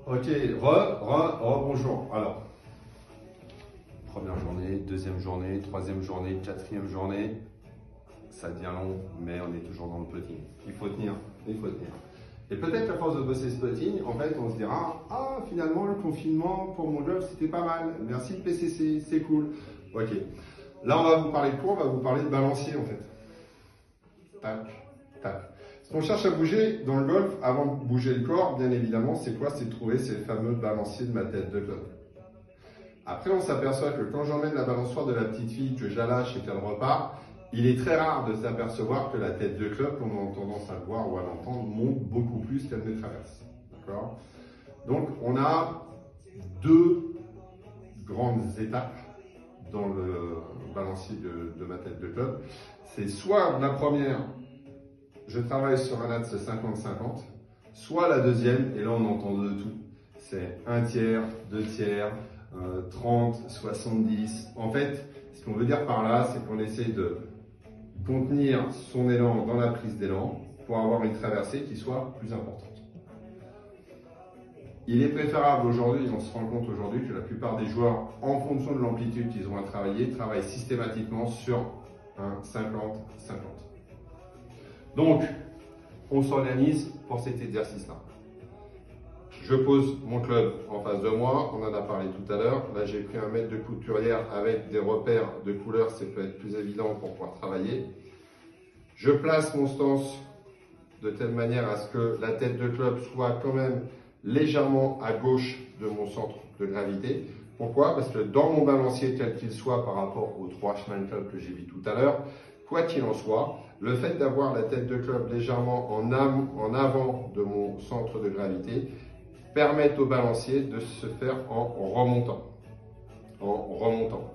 Ok, bonjour. Alors, première journée, deuxième journée, troisième journée, quatrième journée. Ça devient long, mais on est toujours dans le plotting. Il faut tenir, il faut tenir. Et peut-être à force de bosser ce plotting, en fait, on se dira, ah, finalement, le confinement pour mon job, c'était pas mal. Merci le PCC, c'est cool. Ok. Là, on va vous parler de quoi? On va vous parler de balancier, en fait. Tac, tac. Ce qu'on cherche à bouger dans le golf, avant de bouger le corps, bien évidemment, c'est quoi? C'est de trouver ces fameux balanciers de ma tête de club. Après, on s'aperçoit que quand j'emmène la balançoire de la petite fille, que j'allâche et qu'elle repart, il est très rare de s'apercevoir que la tête de club, comme on a tendance à le voir ou à l'entendre, monte beaucoup plus qu'elle ne traverse. D'accord? Donc, on a deux grandes étapes dans le balancier de ma tête de club. C'est soit la première, je travaille sur un axe 50-50, soit la deuxième, et là on entend de tout. C'est un tiers, deux tiers, 30, 70. En fait, ce qu'on veut dire par là, c'est qu'on essaie de contenir son élan dans la prise d'élan pour avoir une traversée qui soit plus importante. Il est préférable aujourd'hui, on se rend compte aujourd'hui que la plupart des joueurs, en fonction de l'amplitude qu'ils ont à travailler, travaillent systématiquement sur un 50-50. Donc, on s'organise pour cet exercice-là. Je pose mon club en face de moi, on en a parlé tout à l'heure. Là, j'ai pris un mètre de couturière avec des repères de couleurs, ça peut être plus évident pour pouvoir travailler. Je place mon stance de telle manière à ce que la tête de club soit quand même légèrement à gauche de mon centre de gravité. Pourquoi? Parce que dans mon balancier tel qu'il soit par rapport aux trois chemins de club que j'ai vu tout à l'heure, quoi qu'il en soit, le fait d'avoir la tête de club légèrement en avant de mon centre de gravité permet au balancier de se faire en remontant,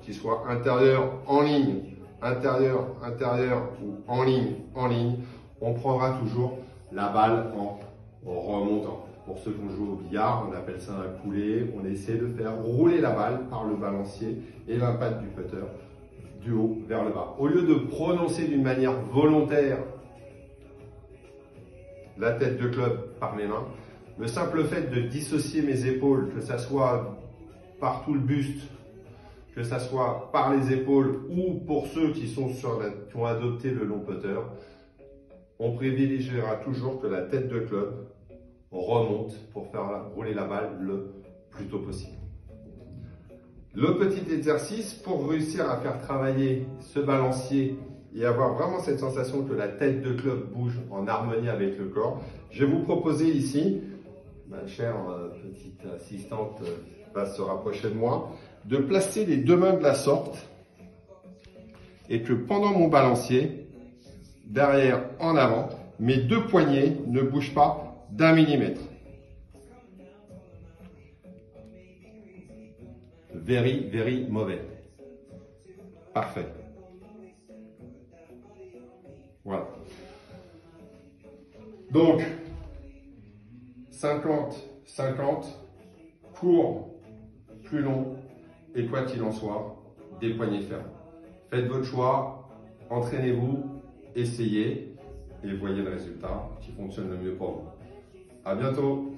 qu'il soit intérieur en ligne, intérieur ou en ligne, on prendra toujours la balle en remontant. Pour ceux qui ont joué au billard, on appelle ça un coulé. On essaie de faire rouler la balle par le balancier et l'impact du putter du haut vers le bas. Au lieu de prononcer d'une manière volontaire la tête de club par mes mains, le simple fait de dissocier mes épaules, que ça soit par tout le buste, que ça soit par les épaules ou pour ceux qui ont adopté le long putter, on privilégiera toujours que la tête de club remonte pour faire rouler la balle le plus tôt possible. Le petit exercice pour réussir à faire travailler ce balancier et avoir vraiment cette sensation que la tête de club bouge en harmonie avec le corps, je vais vous proposer ici, ma chère petite assistante va se rapprocher de moi, de placer les deux mains de la sorte et que pendant mon balancier, derrière en avant, mes deux poignets ne bougent pas d'1 millimètre. Very mauvais. Parfait. Voilà. Donc, 50-50, court, plus long, et quoi qu'il en soit, des poignets fermes. Faites votre choix, entraînez-vous, essayez, et voyez le résultat qui fonctionne le mieux pour vous. À bientôt.